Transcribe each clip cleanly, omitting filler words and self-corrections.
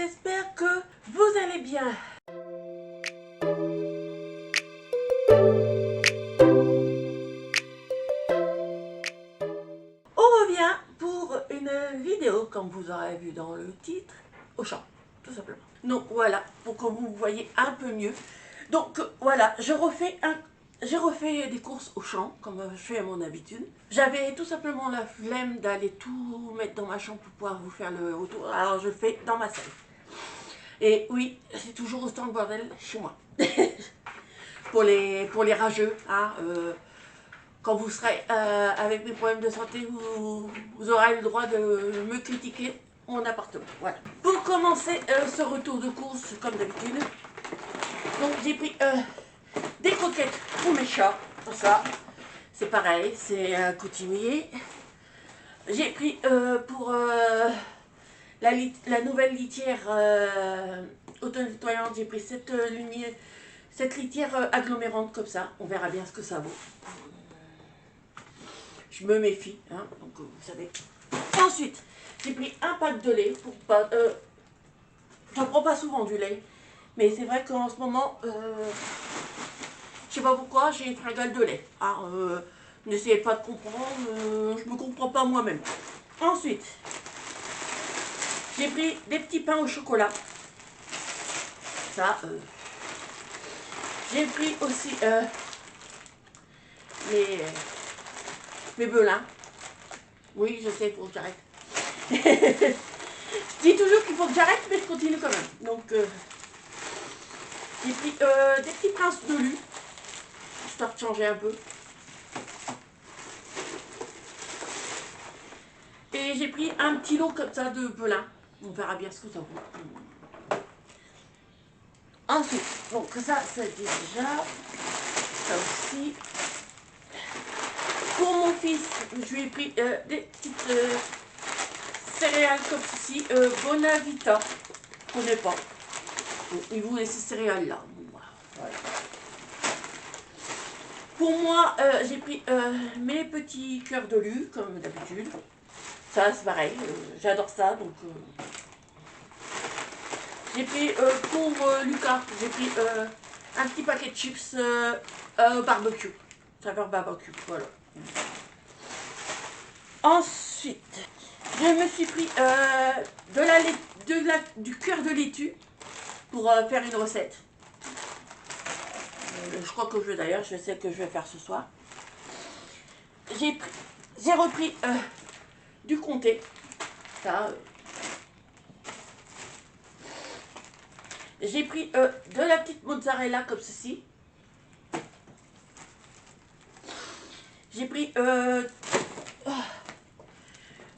j'espère que vous allez bien. On revient pour une vidéo, comme vous aurez vu dans le titre, au champ, tout simplement. Donc voilà, pour que vous voyez un peu mieux. Donc voilà, j'ai refait des courses au champ, comme je fais à mon habitude. J'avais tout simplement la flemme d'aller tout mettre dans ma chambre pour pouvoir vous faire le retour. Alors je le fais dans ma salle. Et oui, c'est toujours autant de bordel chez moi. pour les rageux, hein, quand vous serez avec des problèmes de santé, vous aurez le droit de me critiquer mon appartement. Voilà. Pour commencer ce retour de course, comme d'habitude, donc j'ai pris des croquettes pour mes chats. Ça, c'est pareil, c'est un coutumier. J'ai pris pour la nouvelle litière auto-nettoyante, j'ai pris cette litière agglomérante comme ça. On verra bien ce que ça vaut. Je me méfie, hein, donc vous savez. Ensuite, j'ai pris un pack de lait pour pas. J'en prends pas souvent du lait, mais c'est vrai qu'en ce moment, je sais pas pourquoi, j'ai une fringale de lait. Alors, n'essayez pas de comprendre, je me comprends pas moi-même. Ensuite, j'ai pris des petits pains au chocolat. Ça, j'ai pris aussi mes belins. Oui, je sais, il faut que j'arrête. Je dis toujours qu'il faut que j'arrête, mais je continue quand même. Donc, j'ai pris des petits princes de lu, histoire de changer un peu. Et j'ai pris un petit lot comme ça de belins. On verra bien ce que ça vaut. Ensuite, donc ça, c'est déjà ça aussi. Pour mon fils, je lui ai pris des petites céréales comme ceci, Bonavita. Je ne connais pas. Il voulait ces céréales là. Voilà. Pour moi, j'ai pris mes petits cœurs de lue, comme d'habitude. Ça, c'est pareil, j'adore ça. Donc, j'ai pris pour Lucas, j'ai pris un petit paquet de chips barbecue. Saveur barbecue, voilà. Ensuite, je me suis pris du cœur de laitue pour faire une recette. Je crois que je sais que je vais faire ce soir. J'ai repris du comté. Ça. J'ai pris de la petite mozzarella comme ceci. J'ai pris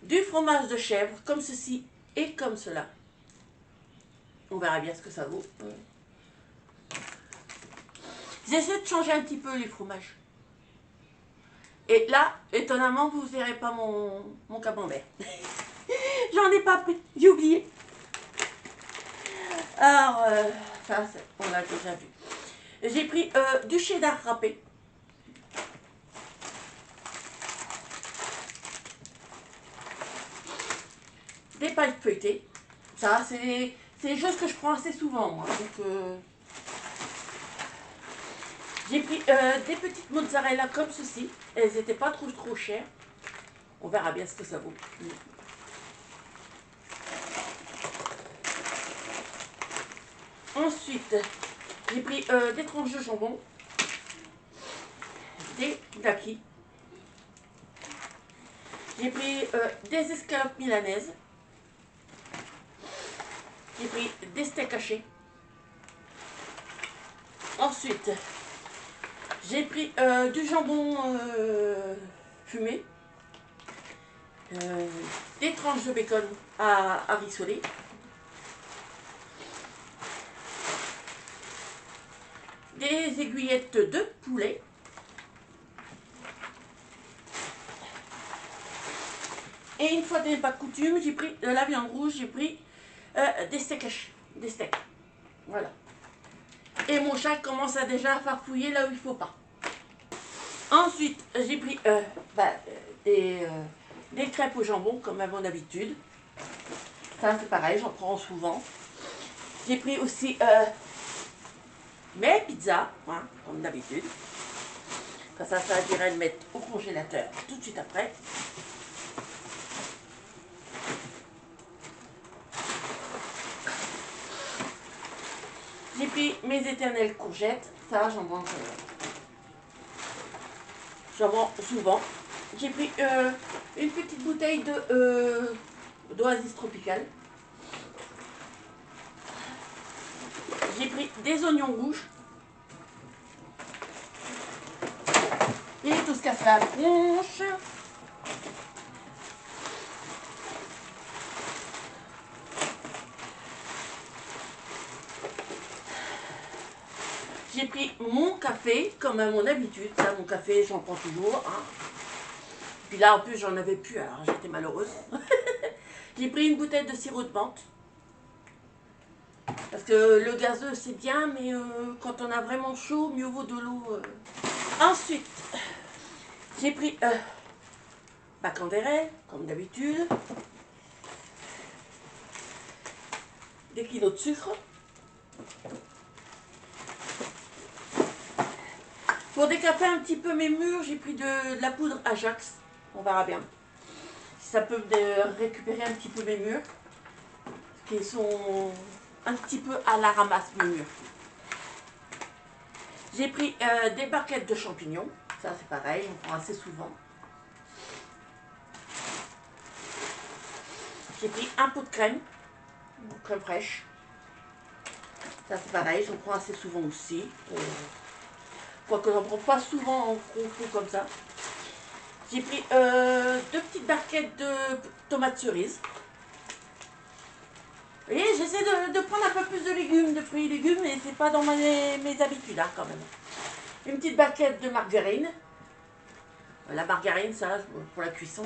du fromage de chèvre comme ceci et comme cela. On verra bien ce que ça vaut. J'essaie de changer un petit peu les fromages. Et là, étonnamment, vous ne verrez pas mon camembert. J'en ai pas pris, j'ai oublié. Alors, ça, on l'a déjà vu. J'ai pris du cheddar râpé. Des pailles feuilletées. Ça, c'est des choses que je prends assez souvent, moi. Donc, j'ai pris des petites mozzarella comme ceci. Elles n'étaient pas trop chères. On verra bien ce que ça vaut. Ensuite, j'ai pris des tranches de jambon, des knackis. J'ai pris des escalopes milanaises. J'ai pris des steaks hachés. Ensuite, j'ai pris du jambon fumé. Des tranches de bacon à rissoler. Des aiguillettes de poulet. Et une fois n'est pas coutume, j'ai pris de la viande rouge, j'ai pris des steaks hachés. Des steaks. Voilà. Et mon chat commence à déjà farfouiller là où il ne faut pas. Ensuite, j'ai pris des crêpes au jambon, comme à mon habitude. Ça, c'est pareil, j'en prends souvent. J'ai pris aussi mes pizzas, hein, comme d'habitude. Ça dirait de mettre au congélateur tout de suite après. J'ai pris mes éternelles courgettes. Ça, j'en mange souvent. J'ai pris une petite bouteille d'Oasis Tropicale. J'ai pris des oignons rouges. Et tout se casse la tronche. J'ai pris mon café, comme à mon habitude. Ça, mon café, j'en prends toujours. Hein. Puis là, en plus, j'en avais plus, alors j'étais malheureuse. J'ai pris une bouteille de sirop de menthe. Parce que le gazeux, c'est bien, mais quand on a vraiment chaud, mieux vaut de l'eau. Ensuite, j'ai pris ma Canderel, comme d'habitude. Des kilos de sucre. Pour décaper un petit peu mes murs, j'ai pris de la poudre Ajax. On verra bien. Si ça peut récupérer un petit peu mes murs. Qui sont un petit peu à la ramasse, mes murs. J'ai pris des barquettes de champignons. Ça, c'est pareil, on prend assez souvent. J'ai pris un pot de crème fraîche. Ça, c'est pareil, j'en prends assez souvent aussi. Quoique j'en prends pas souvent en gros comme ça. J'ai pris 2 petites barquettes de tomates cerises. Vous voyez, j'essaie de prendre un peu plus de légumes, de fruits et légumes, mais c'est pas dans mes habitudes hein, quand même. Une petite barquette de margarine. La margarine, ça, pour la cuisson.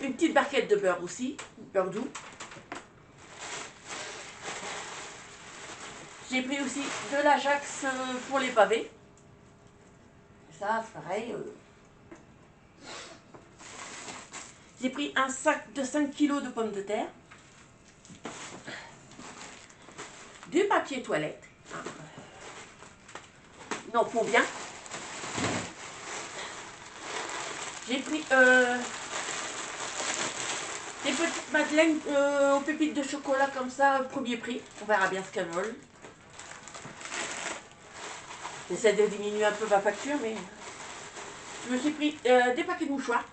Une petite barquette de beurre aussi, beurre doux. J'ai pris aussi de l'Ajax pour les pavés. Ça, c'est pareil. J'ai pris un sac de 5 kg de pommes de terre. Du papier toilette. Non, faut bien. J'ai pris des petites madeleines aux pépites de chocolat comme ça, premier prix. On verra bien ce qu'elles veulent. J'essaie de diminuer un peu ma facture, mais... Je me suis pris des paquets de mouchoirs.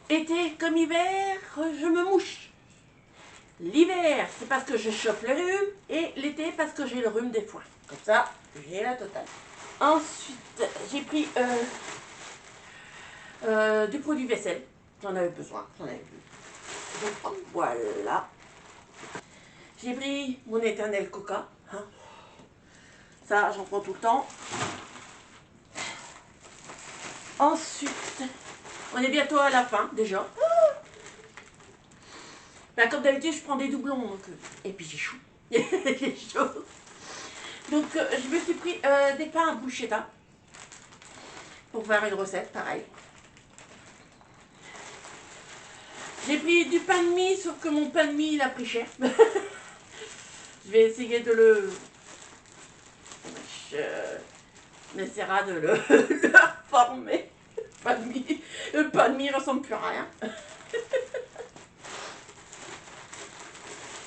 Été comme hiver, je me mouche. L'hiver, c'est parce que je chope le rhume. Et l'été, parce que j'ai le rhume des foins. Comme ça, j'ai la totale. Ensuite, j'ai pris du produit vaisselle. J'en avais besoin, j'en avais plus. Donc voilà. J'ai pris mon éternel coca. Hein. Ça, j'en prends tout le temps. Ensuite, on est bientôt à la fin déjà. Ben, comme d'habitude, je prends des doublons. Donc, et puis j'ai chaud. J'ai chaud. Donc je me suis pris des pains à bruschetta. Pour faire une recette, pareil. J'ai pris du pain de mie, sauf que mon pain de mie, il a pris cher. Je vais essayer de le... On essaiera de le reformer. Le pain de mie ne ressemble plus à rien.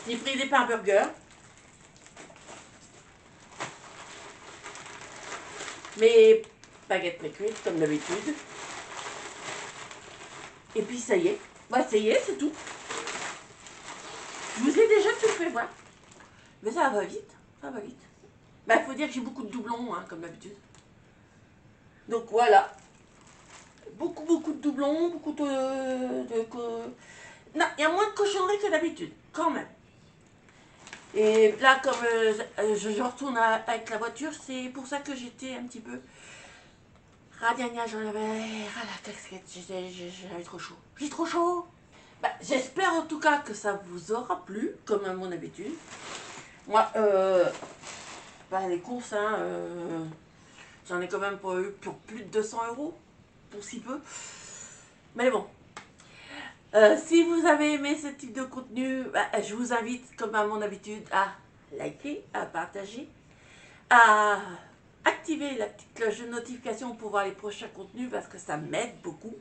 J'ai pris des pains burgers. Mes baguettes précuites, comme d'habitude. Et puis ça y est. Bah ça y est, c'est tout. Je vous ai déjà tout fait voir. Mais ça va vite. Ça va vite. Bah il faut dire que j'ai beaucoup de doublons, hein, comme d'habitude. Donc voilà. Beaucoup de doublons, beaucoup Non, il y a moins de cochonneries que d'habitude, quand même. Et là, comme je retourne avec la voiture, c'est pour ça que j'étais un petit peu... Radiania, j'en avais à la casquette, j'avais trop chaud. J'ai trop chaud. Bah, j'espère en tout cas que ça vous aura plu, comme à mon habitude. Moi, bah, les courses, hein, j'en ai quand même pas eu pour plus de 200 €, pour si peu. Mais bon. Si vous avez aimé ce type de contenu, bah, je vous invite, comme à mon habitude, à liker, à partager, à activer la petite cloche de notification pour voir les prochains contenus parce que ça m'aide beaucoup.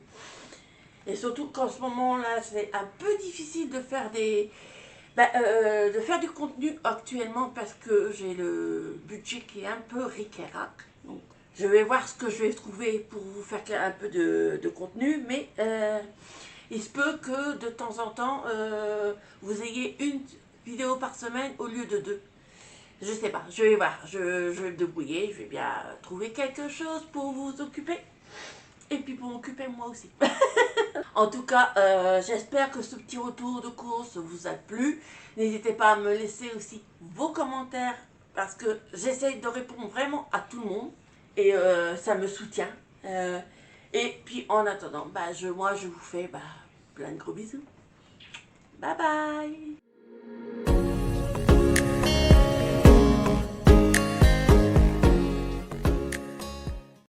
Et surtout qu'en ce moment-là, c'est un peu difficile de faire de faire du contenu actuellement parce que j'ai le budget qui est un peu ric-et-rac. Donc, je vais voir ce que je vais trouver pour vous faire un peu de contenu, mais il se peut que de temps en temps, vous ayez une vidéo par semaine au lieu de deux. Je sais pas, je vais voir, je vais me débrouiller, je vais bien trouver quelque chose pour vous occuper. Et puis pour m'occuper moi aussi. En tout cas, j'espère que ce petit retour de course vous a plu. N'hésitez pas à me laisser aussi vos commentaires parce que j'essaie de répondre vraiment à tout le monde et ça me soutient. Et puis en attendant, moi je vous fais plein de gros bisous. Bye bye.